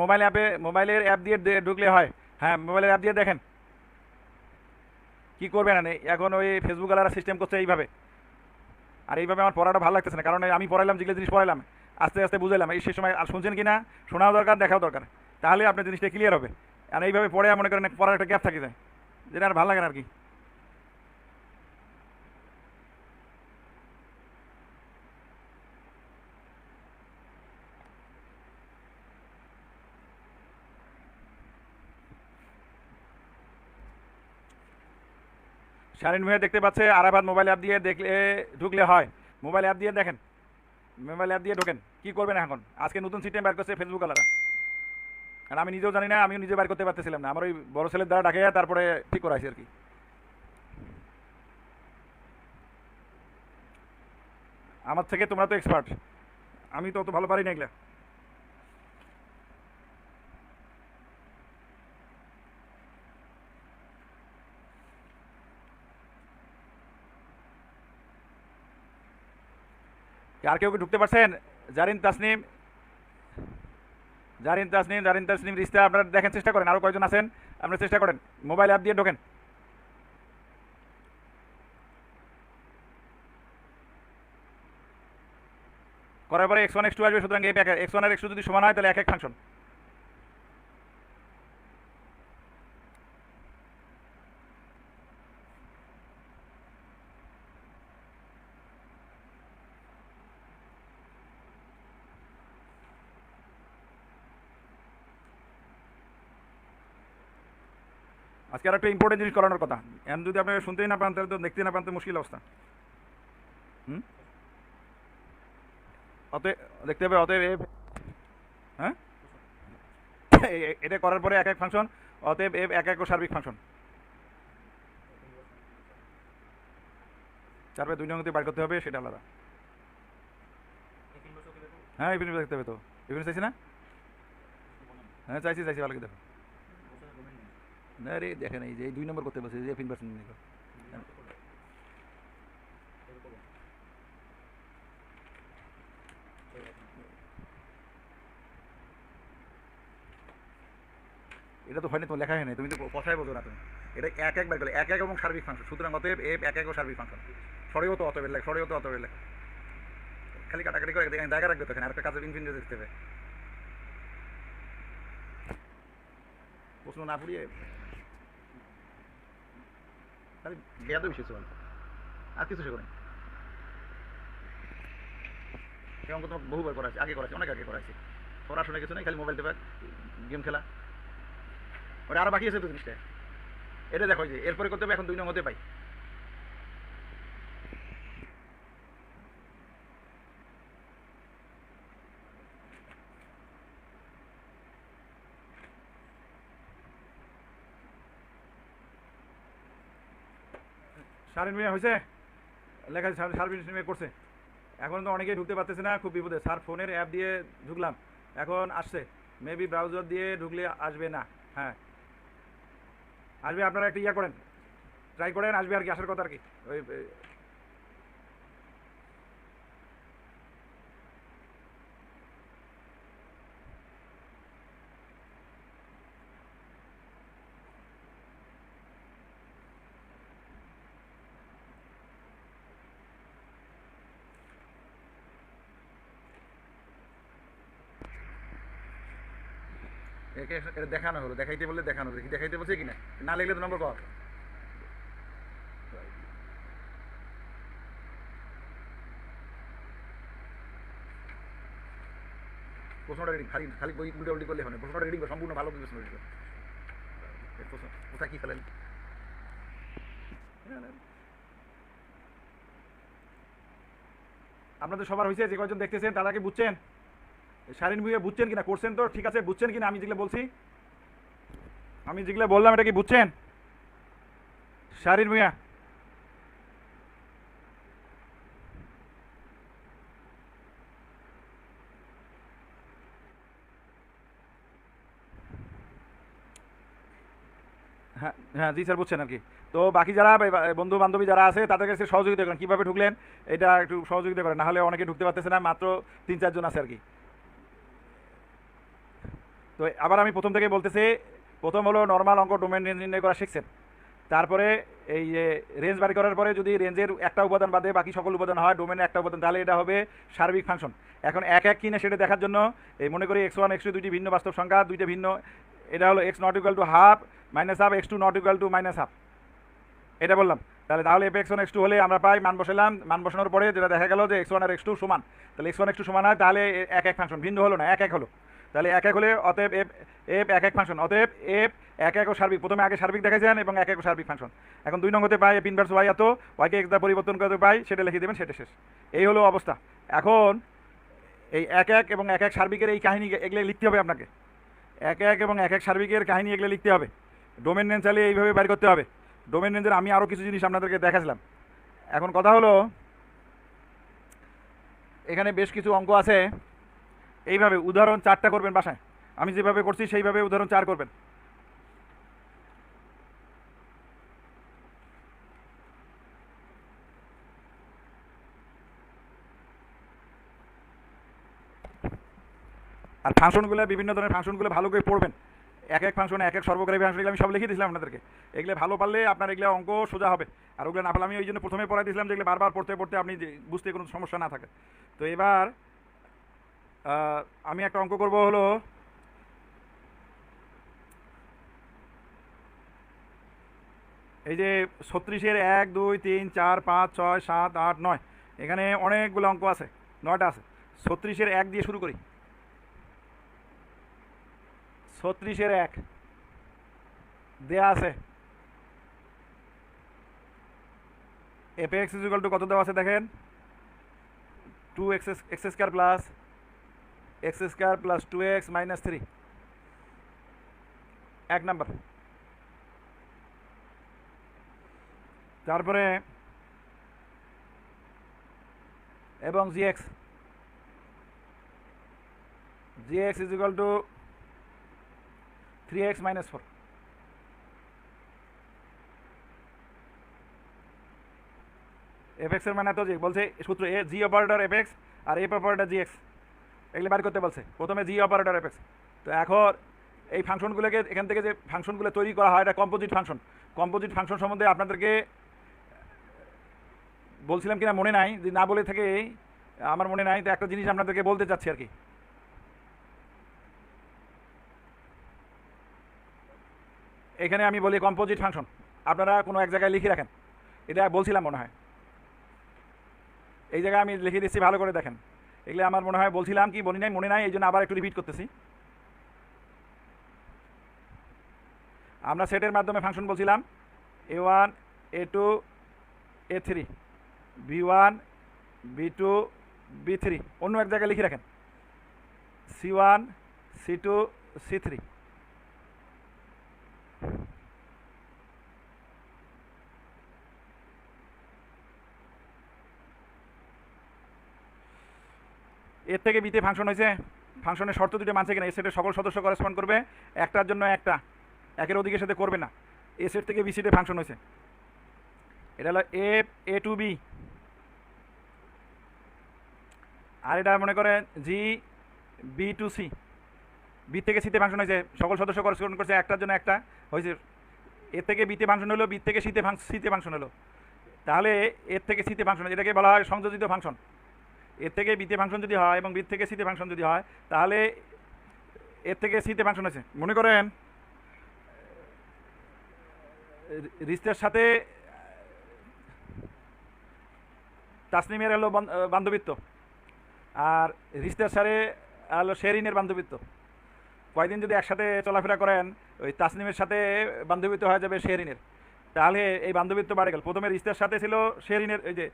[SPEAKER 1] মোবাইলের অ্যাপ দিয়ে ঢুকলে হয়। হ্যাঁ মোবাইলের অ্যাপ দিয়ে দেখেন কী করবেন। এখন ওই ফেসবুক আলারা সিস্টেম করছে এইভাবে, আর এইভাবে আমার পড়াটা ভালো লাগতেছে না, কারণ আমি পড়াইলাম যেগুলো জিনিস পড়াইলাম আস্তে আস্তে বুঝাইলাম, এই সে সময় আর শুনছেন কি না শোনাও দরকার, দেখাও দরকার, তাহলে আপনার জিনিসটা ক্লিয়ার হবে। আর এইভাবে পড়ে মনে করেন পড়ার একটা গ্যাপ থাকে যায়, যেটা আর ভালো লাগে না আর কি। শারীন ভাইয়া দেখতে পাচ্ছে, আরাফাত মোবাইল অ্যাপ দিয়ে দেখলে ঢুকলে হয়। মোবাইল অ্যাপ দিয়ে দেখেন, মোবাইল অ্যাপ দিয়ে ঢোকেন। কী করবেন এখন? আজকে নতুন সিস্টেম বের করছে ফেসবুক আলাদা, আর আমি নিজেও জানি না, আমিও নিজে বের করতে পারতেছিলাম না, আমার ওই বড় ছেলের দ্বারা ডাকে তারপরে ঠিক করাইছি আর কি। আমার থেকে তোমরা তো এক্সপার্ট, আমি তো অত ভালো পারি না এগুলা। আর কেউ কি ঢুকতে পারছেন? জারিন তাসনিম, জারিন তাসনিম রিস্তা, আপনারা দেখেন, চেষ্টা করেন। আরও কয়েকজন আছেন, আপনারা চেষ্টা করেন মোবাইল অ্যাপ দিয়ে ঢোকেন। করার পরে x1 x2 আসবে, সুতরাং এফ x1 আর x2 যদি সমান হয় তাহলে এক এক ফাংশন। আজকে আর একটা ইম্পর্টেন্ট জিনিস করানোর কথা, এখন যদি আপনি শুনতেই না পান তাহলে তো দেখতে না পান তো মুশকিল অবস্থা। হুম, অতএব দেখতে হবে, অতএব এফ, হ্যাঁ এটা করার পরে এক এক ফাংশন, অতএব এফ এক এক ও সার্বিক ফাংশন। তারপরে 2 নং বার করতে হবে, সেটা আলাদা। হ্যাঁ ইভিনিং দেখতে হবে তো, ইভিনিং চাইছি না? হ্যাঁ চাইছি ভালো করে দেখো। না রে দেখেন, এই যে 2 নম্বর করতে বলছে যে ফিন পার্সেন্ট নিয়ে এটা তো হয়নি, তো লেখা হয়নি, তুমি তো কথাই বলছো না তুমি। এটা এক একবার গেলে এক এক এবং সার্বিক ফাংশন, সুতরাং অতএব এফ এক এক ও সার্বিক ফাংশন। সরেও তো অতএবের লেখ, সরেও তো অতএবের লেখ, খালি কাটাকাটি করে জায়গা রাখবে তখন, আর একটা কাজের ইনফিনিটি দেখতে হবে। প্রশ্ন না পুড়িয়ে খালি বেয়াদ বিষয় চল, আর কিছু শেখো নেই। এই অঙ্ক তোমাকে বহুবার করাচ্ছি, আগে করাচ্ছি, অনেক আগে করাচ্ছি। পড়াশোনা কিছু নেই, খালি মোবাইল টেপা, গেম খেলা, ওটা আরও বাকি আছে তো জিনিসটা। এটা দেখো যে এরপরে করতে হবে, এখন 2 নং হতে পাই। সারিন মিয়া হয়েছে লেখা, সার্ভিস মিয়া করছে। এখন তো অনেকেই ঢুকতে পারতেছে না, খুব বিপদে। স্যার ফোনের অ্যাপ দিয়ে ঢুকলাম, এখন আসছে, মেবি ব্রাউজার দিয়ে ঢুকলে আসবে না। হ্যাঁ আসবে, আপনারা একটা ইয়া করেন, ট্রাই করেন, আসবে আর কি, আসার কথা আর কি। ওই একে এটা দেখানো হলো, দেখাইতে বললে দেখানো, দেখি দেখাইতে বলছে কিনা, না লিখলে তো নম্বর কর। প্রশ্নটা রেডি, খালি খালি বই উল্টে উল্টি করলে হবে, প্রশ্নটা রেডি সম্পূর্ণ ভালো প্রশ্ন রেডি কর। কোথায় কি ফেলেন? আপনাদের সবার হয়েছে, যে কয়জন দেখতেছেন তারা কি বুঝছেন? শারীন ভুইয়া বুঝছেন কিনা? করছেন তো ঠিক আছে, বুঝছেন কিনা আমি যেগুলো বলছি, আমি যেগুলো বললাম এটা কি বুঝছেন? শারীন ভুইয়া হ্যাঁ হ্যাঁ জি স্যার বুঝছেন আর কি। তো বাকি যারা বন্ধু বান্ধবী যারা আছে তাদের কাছে সহযোগিতা করেন, কীভাবে ঢুকলেন এটা একটু সহযোগিতা করেন, নাহলে অনেকে ঢুকতে পারতেছে না, মাত্র 3-4 জন আছে আর কি। তো আবার আমি প্রথম থেকে বলতেছি, প্রথম হলো নর্মাল অঙ্ক ডোমেন রেঞ্জ নির্ণয় করা শিখছেন, তারপরে এই যে রেঞ্জ বাড়ি করার পরে যদি রেঞ্জের একটা উপাদান বাদে বাকি সকল উপাদান হয় ডোমেনের একটা উপাদান, তাহলে এটা হবে সার্বিক ফাংশন। এখন এক এক কিনে সেটা দেখার জন্য এই মনে করি x1 x2 দুইটি ভিন্ন বাস্তব সংখ্যা, দুইটা ভিন্ন, এটা হলো x not equal to half minus half, x2 not equal to minus half, এটা বললাম। তাহলে f(x1 x2) হলে আমরা পাই, মান বসালাম, মান বসানোর পরে যেটা দেখা গেল যে x1 আর x2 সমান, তাহলে x1 x2 সমান হয়, তাহলে এক এক ফাংশন, ভিন্ন হলো না, এক এক হলো, তাহলে এক এক হলে অতএব এফ এক এক ফাংশন, অতএব এফ এক এক ও সার্বিক। প্রথমে আগে সার্বিক দেখাইছেন এবং এক এক ও সার্বিক ফাংশন। এখন 2 নং হতে পাই এফ ইনভার্স ওয়াই এত, ওয়াইকে এক্স দ্বারা পরিবর্তন করতে পাই, সেটা লিখে দেবেন, সেটা শেষ। এই হলো অবস্থা। এখন এই এক এক এবং এক এক সার্বিকের এই কাহিনী এগুলো লিখতে হবে আপনাকে, এক এক এবং এক এক সার্বিকের কাহিনী এগুলো লিখতে হবে। ডোমেন রেঞ্জ চালিয়ে এইভাবে বের করতে হবে। ডোমেন রেঞ্জের আমি আরও কিছু জিনিস আপনাদেরকে দেখাছিলাম। এখন কথা হলো, এখানে বেশ কিছু অঙ্ক আছে, এইভাবে উদাহরণ 4টা করবেন বাসায়, আমি যেভাবে করছি সেইভাবে উদাহরণ 4 করবেন। আর ফাংশনগুলো, বিভিন্ন ধরনের ফাংশনগুলো ভালো করে পড়বেন, এক এক ফাংশন এক এক সর্বগ্রাহী ফাংশন, এগুলো আমি সব লিখে দিয়েছিলাম আপনাদেরকে। এগুলো ভালো পারলে আপনার এগুলো অঙ্ক সোজা হবে, আর ওগুলো না পারলে আমি ওই জন্য প্রথমে পড়াই দিয়েছিলাম, যেগুলো বারবার পড়তে পড়তে আপনি বুঝতে কোনো সমস্যা না থাকে। তো এবার আমি একটা অঙ্ক করব, হলো এই যে 36-এর 1 2 3 4 5 6 7 8 9, এখানে অনেকগুলো অঙ্ক আছে, 9টা আছে। 36-এর 1 দিয়ে শুরু করি। 36-এর 1 দেয়া আছে, এফ এক্স ইকুয়াল টু কত দেওয়া আছে দেখেন, 2x square plus x square plus 2x minus 3, 1 number. তারপরে এবং gx is equal two 3x minus 4, F এক্সের মানে এত, যে বলছে সূত্র এ জি অপারেটর এফ এক্স আর এফ অপারেটর জি এক্স, এগুলো বার করতে বলছে প্রথমে, জি অপারেটর এফ এক্স। তো এখন এই ফাংশনগুলোকে এখান থেকে যে ফাংশনগুলো তৈরি করা হয়, এটা কম্পোজিট ফাংশন। কম্পোজিট ফাংশন সম্বন্ধে আপনাদেরকে বলছিলাম কিনা মনে নাই, যে না বলে থেকে আমার মনে নাই, তো একটা জিনিস আপনাদেরকে বলতে চাচ্ছি আর কি। এখানে আমি বলি কম্পোজিট ফাংশন, আপনারা কোনো এক জায়গায় লিখে রাখেন, এটা বলছিলাম মনে হয়, এই জায়গায় আমি লিখে দিচ্ছি, ভালো করে দেখেন। এগুলো আমার মনে হয় বলছিলাম কি বলি নাই, মনে নাই, এই জন্য আবার একটু রিপিট করতেছি। আমরা সেটের মাধ্যমে ফাংশন বলছিলাম a1 a2 a3 b1 b2 b3, অন্য এক জায়গায় লিখে রাখেন c1 c2 c3। এর থেকে বিতে ফাংশন হয়েছে, ফাংশনের শর্ত দুটো মানছে কিনা, এ সেটের সকল সদস্য করেসপন্ড করবে, একটার জন্য একটা, একের অধিকের সাথে করবে না, এ সেট থেকে বি সেটে ফাংশন হয়েছে। এটা হলো এ টু বি, আর এটা মনে করেন g B to C, B থেকে সিতে ফাংশন হয়েছে, সকল সদস্য করেসপন্ড করছে, একটার জন্য একটা হয়েছে। এর থেকে বিতে ফাংশন হলো, বি থেকে সিতে ফাংশন হলো, তাহলে এর থেকে সিতে ফাংশন, এটাকে বলা হয় সংযোজিত ফাংশন। এর থেকে বিতে ফাংশন যদি হয় এবং বি থেকে সিতে ফাংশন যদি হয়, তাহলে এর থেকে সিতে ফাংশন আছে। মনে করেন রিস্তের সাথে তাসনিমের হলো বান্ধবিত্ব, আর রিস্তের সাথে হলো শেরিনের বান্ধবিত্ব। কয়দিন যদি একসাথে চলাফেরা করেন, ওই তাসনিমের সাথে বান্ধবিত্ব হয়ে যাবে শেরিনের, তাহলে এই বান্ধবিত্ব বাড়ে গেল। প্রথমে রিস্তের সাথে ছিল শেরিনের, এই যে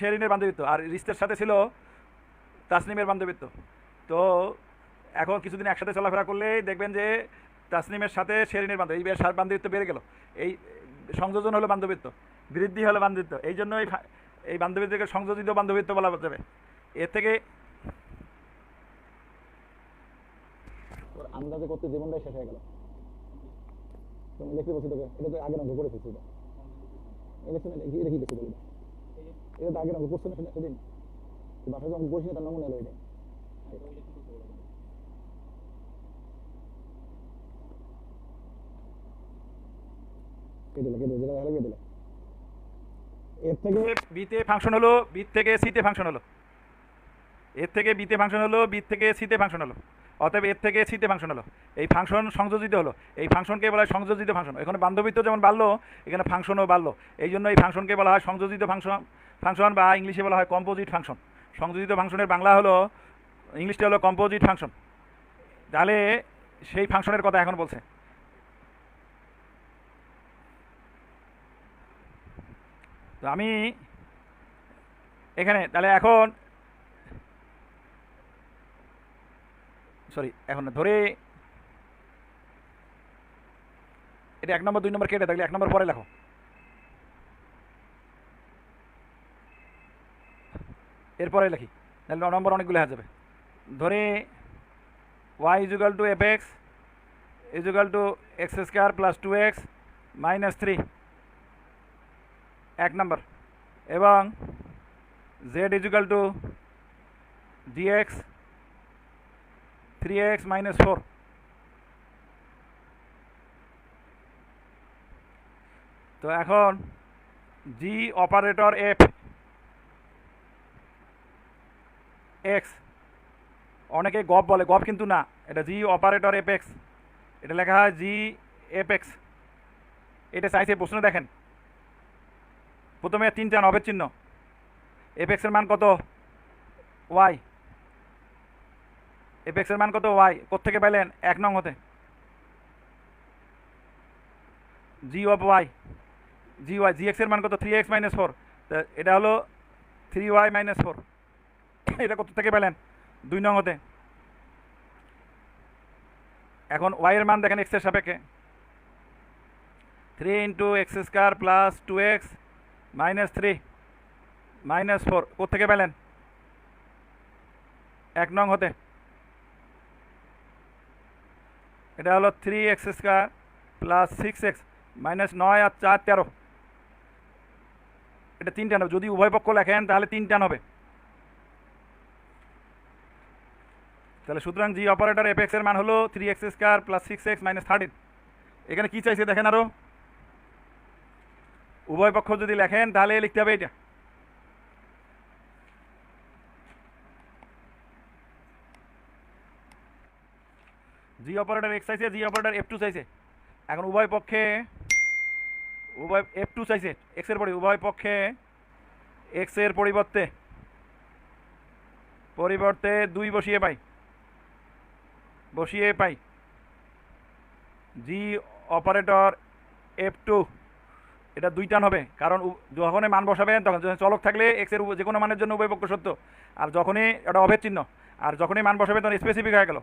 [SPEAKER 1] শেরিনের বান্ধবিত্ব, আর রিস্তের সাথে ছিল তাসনিমের বান্ধবিত্ব। তো এখন কিছুদিন একসাথে চলাফেরা করলেই দেখবেন যে তাসনিমের সাথে শেরিনের বান্ধব, এই বান্ধবিত্ব বেড়ে গেল। এই সংযোজন হলো বান্ধবিত্ব, বৃদ্ধি হলো বান্ধবিত্ব। এই জন্য এই বান্ধবিত্বকে সংযোজিত বান্ধবিত্ব বলা যাবে। এর থেকে
[SPEAKER 3] আন্দাজে করতে জীবনটাই শেষ হয়ে গেল। তুমি লিখতে বলছি তোকে, এটা তো আগের অঙ্ক করে ফেলছি। এটা কি লিখতে বলি, এটা তো আগের অঙ্ক করছে না সেদিন বাসায় যখন করছি তার নমুনা এলো এটা।
[SPEAKER 1] এর থেকে বিতে ফাংশন হলো, বি থেকে সিতে ফাংশন হলো, এর থেকে বিতে ফাংশন হলো, বি থেকে সিতে ফাংশন হলো, অতএব এর থেকে সিতে ফাংশন হলো। এই ফাংশন সংযোজিত হলো, এই ফাংশনকে বলা হয় সংযোজিত ফাংশন। এখানে বান্ধবিত্ব যেমন বাড়লো, এখানে ফাংশনও বাড়লো। এই জন্য এই ফাংশনকে বলা হয় সংযোজিত ফাংশন বা ইংলিশে বলা হয় কম্পোজিট ফাংশন। সংযোজিত ফাংশনের বাংলা হলো, ইংলিশটা হলো কম্পোজিট ফাংশন। তাহলে সেই ফাংশনের কথা এখন বলছে। তো আমি এখানে তাহলে এখন এখন ধরে এটা 1 নম্বর 2 নম্বর কেটে থাকলে 1 নম্বর পরে লেখো। এরপরে লিখি, তাহলে 9 নম্বর অনেকগুলো হয়ে যাবে। ধরে y equal to f x equal to x square plus 2x minus 3 1 number, এবং z equal to dx 3x minus 4। তো এখন জি অপারেটর এফ এক্স, অনেকে গপ বলে, গপ কিন্তু না, এটা জি অপারেটর এফ এক্স, এটা লেখা হয় জি এফ এক্স। এটা চাইছে প্রশ্ন, দেখেন প্রথমে 3 টান অভেদ চিহ্ন, এফ এক্সের মান কত ওয়াই, এফ এক্সের মান কত ওয়াই, কোত্থেকে পেলেন 1 নং হতে, জি অফ ওয়াই, জি ওয়াই, জি এক্সের মান কত 3x মাইনাস 4, এটা হলো 3y মাইনাস 4। এটা কত থেকে পেলেন 2 নং হতে। এখন ওয়াই এর মান দেখেন এক্সের সাপেক্ষে, 3 into x square plus 2x minus 3 minus 4, কোত্থেকে পেলেন 1 নং হতে। এটা হলো 3x square plus 6x minus 9 আর 4 13, এটা 3 টান হবে। যদি উভয় পক্ষ লেখেন তাহলে 3 টান হবে। তাহলে সুতরাং জি অপারেটর এফ এক্স এর মান হলো 3x square plus 6x minus 13। এখানে কি চাইছে দেখেন, আরও উভয় পক্ষ যদি লেখেন তাহলে লিখতে হবে এটা। জি অপারেটর এক্স চাইছে, জি অপারেটর F2 চাইছে। এখন উভয় পক্ষে F2 চাইছে এক্স এর পরে, উভয় পক্ষে এক্স এর পরিবর্তে 2 বসিয়ে পাই জি অপারেটর F2, এটা 2 টান হবে। কারণ যখনই মান বসাবেন তখন চলক থাকলে এক্স এর যে কোনো মানের জন্য উভয় পক্ষ সত্য, আর যখনই এটা অভেদ চিহ্ন, আর যখনই মান বসাবেন তখন স্পেসিফিক হয়ে গেল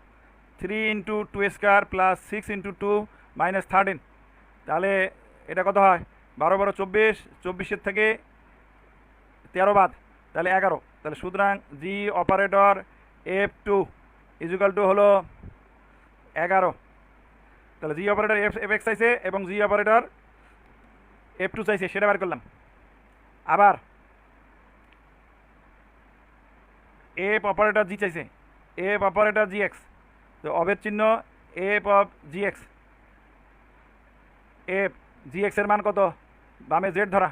[SPEAKER 1] 3 into 2 square plus 6 into 2 minus 13। তাহলে এটা কত হয় 12 12 24, 24 থেকে 13 বাদ, তাহলে 11। তাহলে সুতরাং জি অপারেটর F2 ইজুকাল টু হলো 11। তাহলে জি অপারেটর এফ এক্স চাইছে এবং জি অপারেটর F2 চাইছে, সেটা বার করলাম। আবার এফ অপারেটর জি চাইছে, এফ অপারেটর জি এক্স, তো অভেদ চিহ্ন F of G x, F G x এর মান কত, বামে জেড ধরা,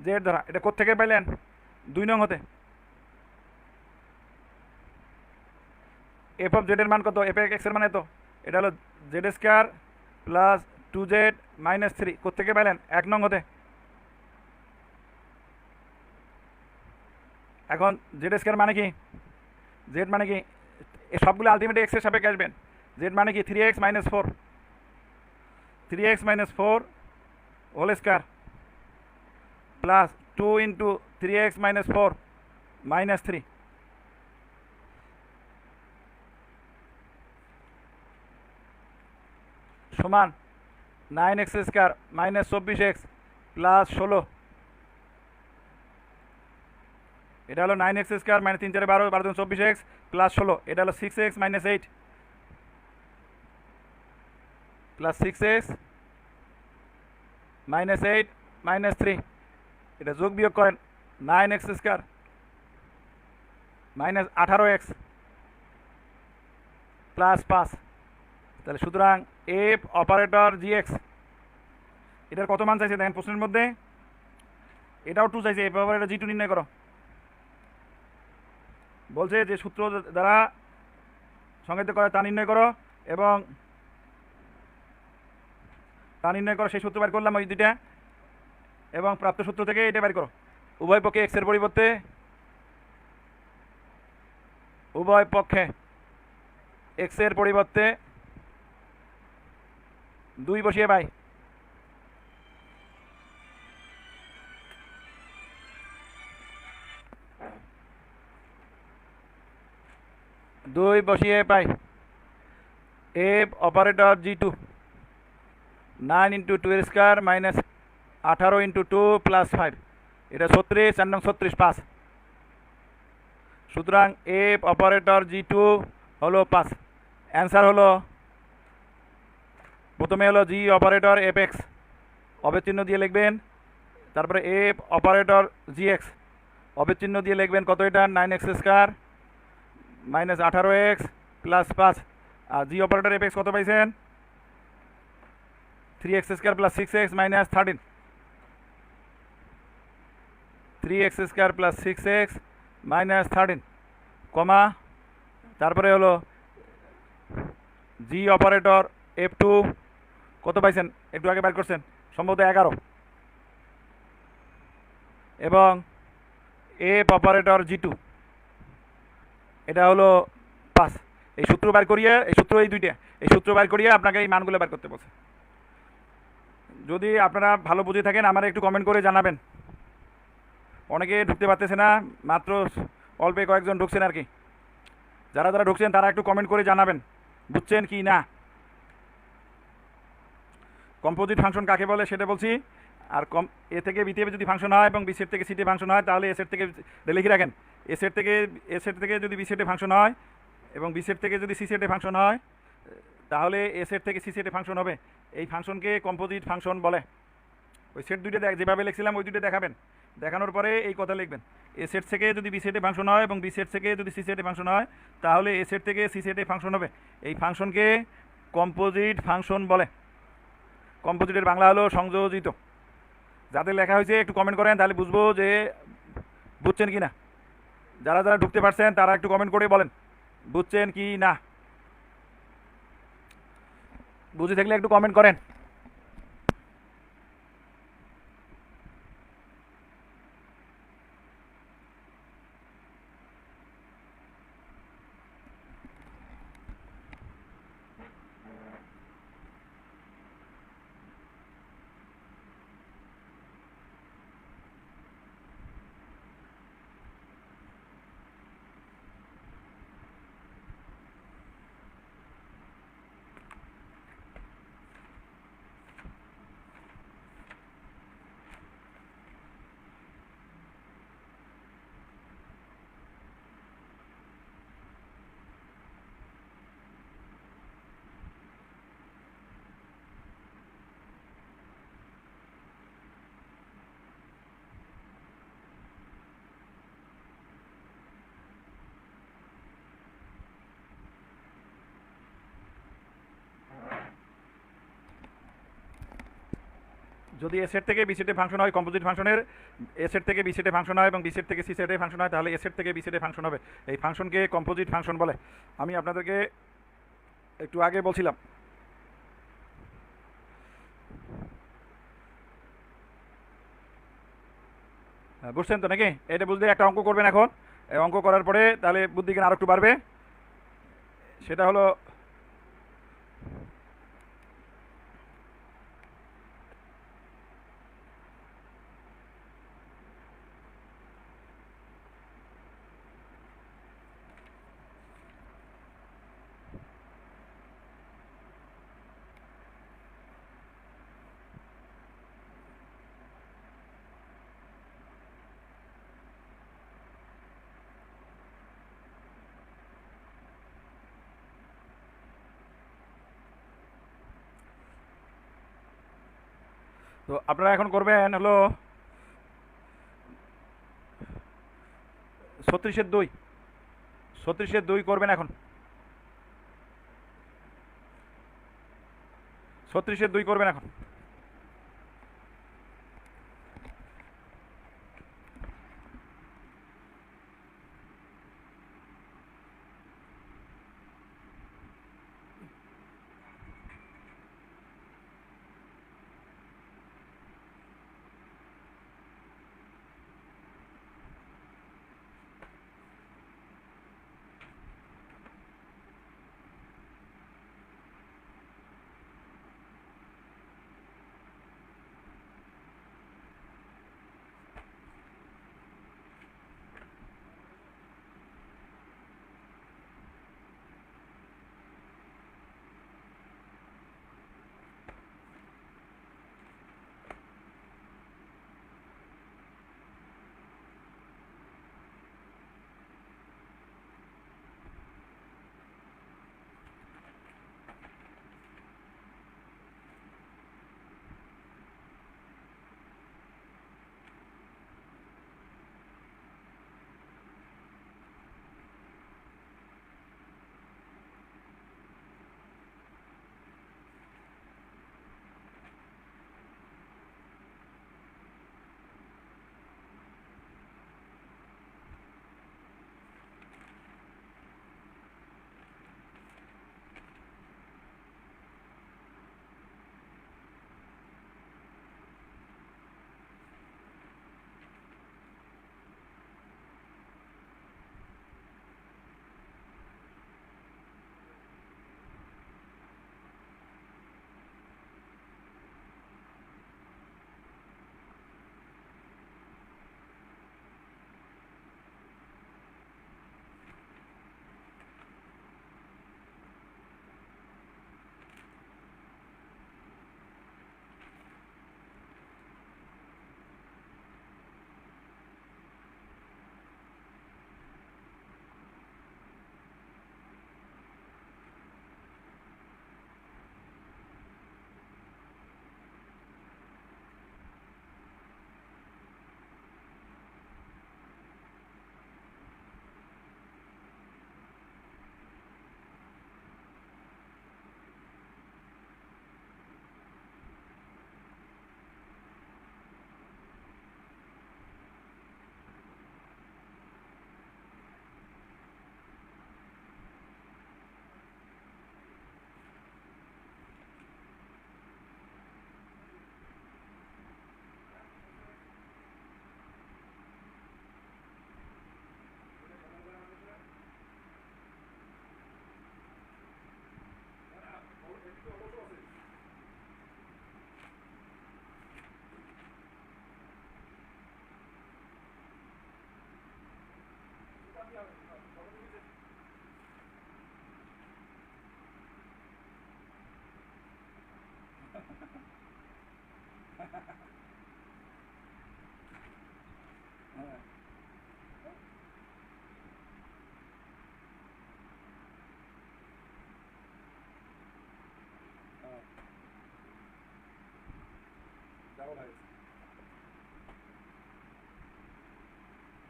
[SPEAKER 1] জেড ধরা, এটা কোত্থেকে পাইলেন? 2 নং হতে। এফ অফ জেড এর মান কত? এফ এক্স এর মান এত, এটা হলো Z square plus 2z minus 3, কোত্থেকে পাইলেন? 1 নং হতে। এখন জেড স্কোয়ার মানে কি? জেড মানে কি? এই সবগুলো আলটিমেটলি এক্সের সাপেক্ষে আসবেন। জেড মানে কি? 3x minus 4, 3x minus 4 whole square plus 2 into 3x minus 4 minus 3 সমান 9x square minus 24x plus 16। এটা হলো 9x square minus 3 4 12 12 24x plus 16। এটা হলো 6x minus 8 plus 6x minus 8 minus 3। এটা যোগ বিয়োগ করেন, 9x square minus 18x plus 5। তাহলে সুতরাং এফ অপারেটর জিএক্স, এটার কত মান চাইছে দেখেন প্রশ্নের মধ্যে? এটাও 2 চাইছে। এফ অপারেটর জি2 নির্ণয় করো। বলছে যে সূত্র দ্বারা সংজ্ঞায়িত করে তা নির্ণয় করো, এবং তা নির্ণয় করো সেই সূত্র বের করলাম ওই দুইটা, এবং প্রাপ্ত সূত্র থেকে এটা বের করো। উভয় পক্ষে এক্স এর পরিবর্তে, উভয় পক্ষে এক্স এর পরিবর্তে 2 বসিয়ে পাই। দুই বসিয়ে পাই এফ অপারেটর জি2 9 ইন্টু 2 এর স্কোয়ার মাইনাস 18 ইন্টু 2 প্লাস 5, এটা 36, 4 নং 36 5। সুতরাং এফ অপারেটর জি2 হলো 5। অ্যান্সার হলো প্রথমে হলো জি অপারেটর এফ এক্স, অবেচিহ্ন দিয়ে লিখবেন, তারপরে এফ অপারেটর জি এক্স অবেচিহ্ন দিয়ে লিখবেন কত? এটা 9x square minus 18x plus 5। আর জি অপারেটর এফ এক্স কত পাইছেন? 3x square plus 6x minus 13, 3x square plus 6x minus 13 কমা, তারপরে হলো জি অপারেটর এফ টু কত পাইছেন? একটু আগে বের করছেন, সম্ভবত 11, এবং এফ অপারেটর জি2 এটা হলো 5। এই সূত্র বের করিয়ে, এই সূত্র এই দুইটা, এই সূত্র বের করিয়ে আপনাকে এই মানগুলো বের করতে বলছে। যদি আপনারা ভালো বুঝে থাকেন আমার একটু কমেন্ট করে জানাবেন। অনেকে ঢুকতে পারতেছে না, মাত্র অল্পে কয়েকজন ঢুকছেন আর কি। যারা যারা ঢুকছেন তারা একটু কমেন্ট করে জানাবেন বুঝছেন কি না। কম্পোজিট ফাংশন কাকে বলে সেটা বলছি। আর এ থেকে বিতে যদি ফাংশন হয় এবং বি সেট থেকে সিটে ফাংশন হয়, তাহলে এ সেট থেকে লিখে রাখেন। এ সেট থেকে যদি বি সেটে ফাংশন হয় এবং বি সেট থেকে যদি সি সেটে ফাংশন হয়, তাহলে এ সেট থেকে সি সেটে ফাংশন হবে। এই ফাংশনকে কম্পোজিট ফাংশন বলে। ওই সেট দুইটা যেভাবে লিখছিলাম ওই দুইটা দেখাবেন, দেখানোর পরে এই কথা লিখবেন। এ সেট থেকে যদি বি সেটে ফাংশন হয় এবং বি সেট থেকে যদি সি সেটে ফাংশন হয়, তাহলে এ সেট থেকে সি সেটে ফাংশন হবে। এই ফাংশনকে কম্পোজিট ফাংশন বলে। কম্পোজিটের বাংলা হলো সংযোজিত। যাদের লেখা হয়েছে একটু কমেন্ট করেন, তাহলে বুঝবো যে বুঝছেন কি না। যারা যারা ঢুকতে পারছেন তারা একটু কমেন্ট করে বলেন বুঝছেন কি না। বুঝে থাকলে একটু কমেন্ট করেন। যদি এ সেট থেকে বি সেটে ফাংশন হয়, কম্পোজিট ফাংশনের এ সেট থেকে বি সেটে ফাংশন হয় এবং বি সেট থেকে সি সেটে ফাংশন হয়, তাহলে এ সেট থেকে বি সেটে ফাংশন হবে। এই ফাংশনকে কম্পোজিট ফাংশন বলে। আমি আপনাদেরকে একটু আগে বলছিলাম। বুঝছেন তো নাকি? এটা বুঝলে একটা অঙ্ক করবেন এখন। এই অঙ্ক করার পরে তাহলে বুদ্ধি জ্ঞান আরো একটু বাড়বে। সেটা হলো তো আপনারা এখন করবেন হলো 36-2, 36-2 করবেন এখন। 36-2 করবেন এখন।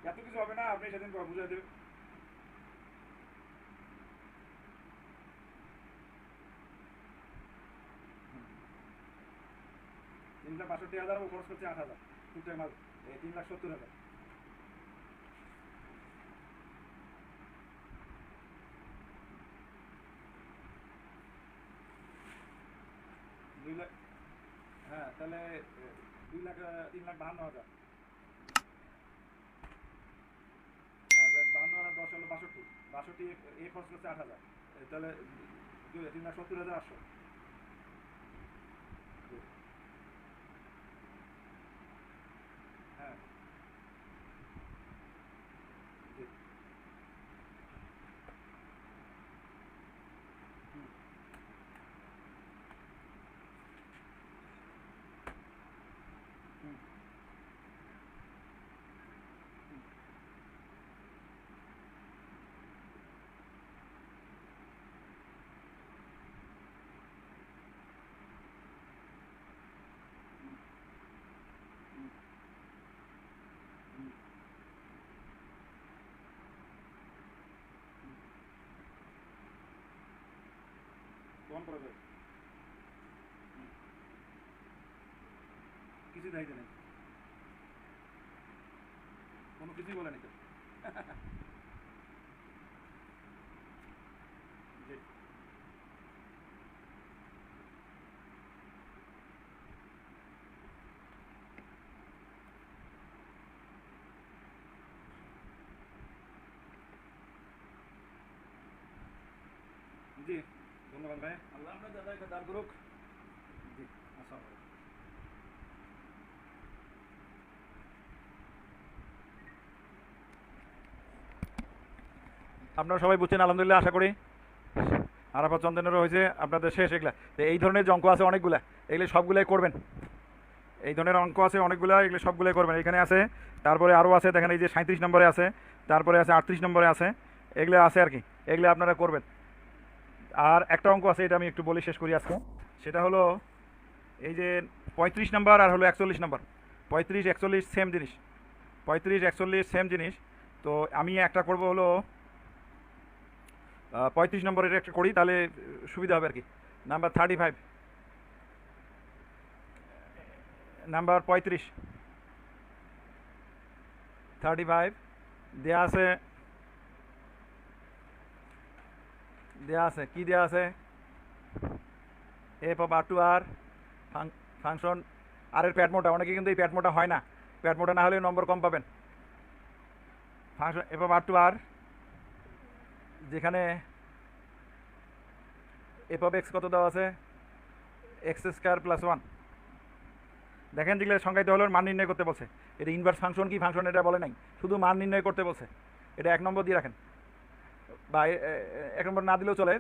[SPEAKER 1] এত কিছু হবে না, আপনি সেদিন বুঝাই দেবেন।
[SPEAKER 2] 3,62,000 ও খরচ করছে 8,000, টুকটাক মাল 3,70,000। 2 লাখ, হ্যাঁ তাহলে 3,52,000। 52 আর 10 হলো 62, 62 এ খরচ করছে 8,000, তাহলে 3,70,800। হ্যাঁ জি। হুম, হুম, হুম, হুম, হুম, হুম। বহন করা যায়। হুম, কিছু চাইতে নেই, কোনো কিছুই বলেনি তো। জি জি, ধন্যবাদ ভাই, আল্লাহ আপনার দাদাকে দান করুক। জি, আসসালামু আলাইকুম।
[SPEAKER 1] আপনারা সবাই বুঝছেন আলহামদুলিল্লাহ আশা করি। আরাফাত চন্দনেরও হয়েছে, আপনাদের শেষ এগুলা। তো এই ধরনের যে অঙ্ক আছে অনেকগুলা, এগুলো সবগুলাই করবেন। এই ধরনের অঙ্ক আছে অনেকগুলা, এগুলো সবগুলোই করবেন। এখানে আছে, তারপরে আরও আছে, দেখেন এই যে 37 নম্বরে আছে, তারপরে আছে 38 নম্বরে আছে, এগুলো আছে আর কি, এগুলো আপনারা করবেন। আর একটা অঙ্ক আছে, এটা আমি একটু বলে শেষ করি আজকে। সেটা হলো এই যে 35 নম্বর আর হলো 41 নম্বর। 35 41 সেম জিনিস, 35 41 সেম জিনিস। তো আমি একটা করব হলো 35 নম্বরের একটা করি, তাহলে সুবিধা হবে আর কি। নাম্বার 35, নাম্বার 35, 35 দেয়া আছে, দেয়া আছে কি দেয়া আছে, f of R to R function R এর প্যাট মোটা। অনেকে কিন্তু এই প্যাট মোটা হয় না, প্যাট মোটা না হলে নম্বর কম পাবেন। Function f of R to R, যেখানে এফ অফ এক্স কত দেওয়া আছে, এক্স স্কোয়ার প্লাস 1। দেখেন যেগুলো সংজ্ঞায়িত হলো মান নির্ণয় করতে বলছে। এটা ইনভার্স ফাংশন কি ফাংশন এটা বলে নাই, শুধু মান নির্ণয় করতে বলছে। এটা 1 নম্বর দিয়ে রাখেন, বা 1 নম্বর না দিলেও চলে।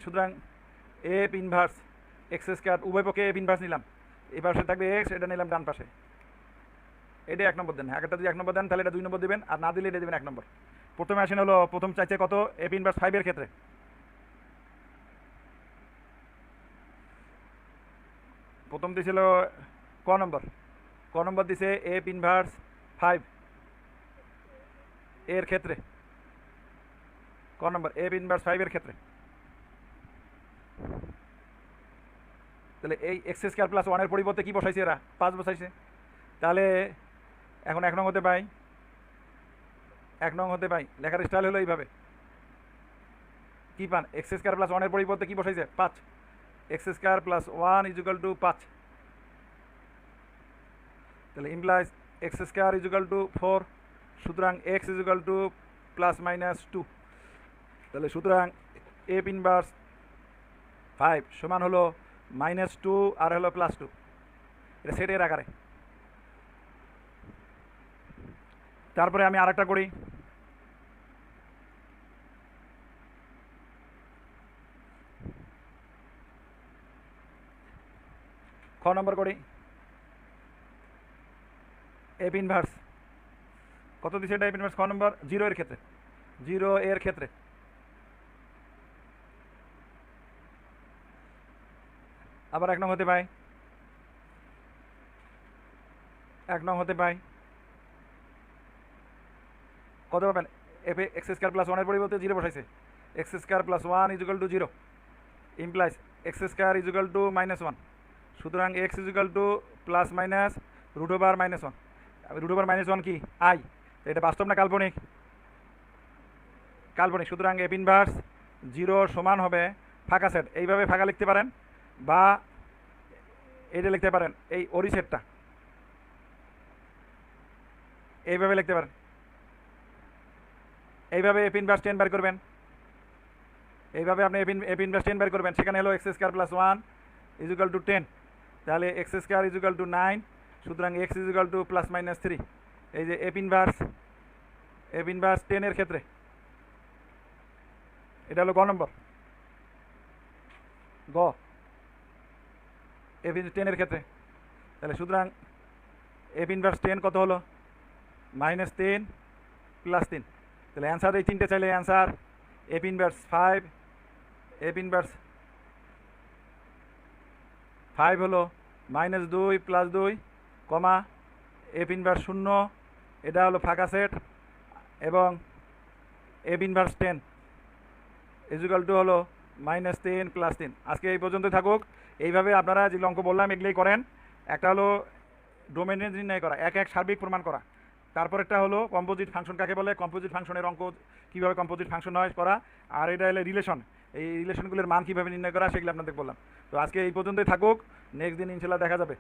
[SPEAKER 1] সুতরাং এফ ইনভার্স এক্স স্কোয়ার, উভয় পক্ষে এফ ইনভার্স নিলাম, এই পাশে থাকবে এক্স, এটা নিলাম ডান পাশে। এটা 1 নম্বর দেন। একটা যদি 1 নম্বর দেন তাহলে এটা 2 নম্বর দেবেন, আর না দিলে এটা দেবেন 1 নম্বর। প্রথমে আসেন হলো, প্রথম চাইছে কত, এফ ইনভার্স 5 এর ক্ষেত্রে। প্রথম দিয়েছিল ক নম্বর, ক নম্বর দিছে এফ ইনভার্স 5 এর ক্ষেত্রে। ক নম্বর এফ ইনভার্স 5 এর ক্ষেত্রে। তাহলে এই এক্স স্কোয়ার প্লাস 1 এর পরিবর্তে কি বসাইছে এরা, 5 বসাইছে। তাহলে এখন 1 নং হতে পাই, 1 নং হতে পাই লেখার স্টাইল হলো এইভাবে। কি পান, এক্স স্কোয়ার প্লাস 1 এর পরিবর্তে কি বসাইছে, 5। X square plus 1 is equal two 5। তাহলে implies x square is equal two 4। সুতরাং x is equal two plus minus 2। তাহলে সুতরাং এফ ইনভার্স 5 সমান হলো -2 আর হলো +2। এটা সেটের আকারে। তারপরে আমি আরেকটা করি, খ নম্বর করি। এফ ইনভার্স কত দিচ্ছে এটা, এফ ইনভার্স খ নম্বর 0 এর ক্ষেত্রে, 0 এর ক্ষেত্রে। আবার 1 নং হতে পাই, 1 নং হতে পাই কত পাবেন, এফ এক্স স্কোয়ার প্লাস 1 এর পরিবর্তে 0 বসাইছে। X square plus 1 is equal to 0 implies x square is equal to -1। সুতরাং x equal to plus minus root over minus one. Root over minus one কি আই, এটা বাস্তব না কাল্পনিক? কাল্পনিক। সুতরাং এফ ইনভার্স 0 সমান হবে ফাঁকা সেট, এইভাবে ফাঁকা লিখতে পারেন বা এইটা লিখতে পারেন, এই ওরি সেটটা এইভাবে লিখতে পারেন। এইভাবে এফ ইনভার্স 10 বার করবেন, এইভাবে আপনি এফ ইনভার্স 10 বার করবেন, সেখানে হলো x square plus 1 equal to 10, তাহলে এক্স স্কোয়ার ইজিক্যাল টু 9, সুতরাং x equal to plus minus 3। এই যে এফ ইনভার্স 10 এর ক্ষেত্রে এটা হলো গ নম্বর, গ এফ 10 এর ক্ষেত্রে। তাহলে সুতরাং এফ ইনভার্স 10 কত হলো? -10 প্লাস 3। তাহলে অ্যান্সার এই তিনটে চাইলে answer F inverse 5, F inverse 5 হলো -2 প্লাস 2 কমা এফ ইনভার্স 0, এটা হলো ফাঁকা সেট, এবং এফ ইনভার্স 10 ইজিক্যাল টু হলো -10 প্লাস 3। আজকে এই পর্যন্ত থাকুক। এইভাবে আপনারা যে অঙ্ক বললাম এগুলোই করেন। একটা হলো ডোমেনের নির্ণয় করা, এক এক সার্বিক প্রমাণ করা, তারপরেরটা হলো কম্পোজিট ফাংশন কাকে বলে, কম্পোজিট ফাংশনের অঙ্ক কীভাবে কম্পোজিট ফাংশন হয় করা, আর এটা হলো রিলেশন, এই রিলেশনগুলোর মান কীভাবে নির্ণয় করা সেগুলো আপনাদের বললাম। তো আজকে এই পর্যন্তই থাকুক, নেক্সট দিন ইনশাল্লাহ দেখা যাবে।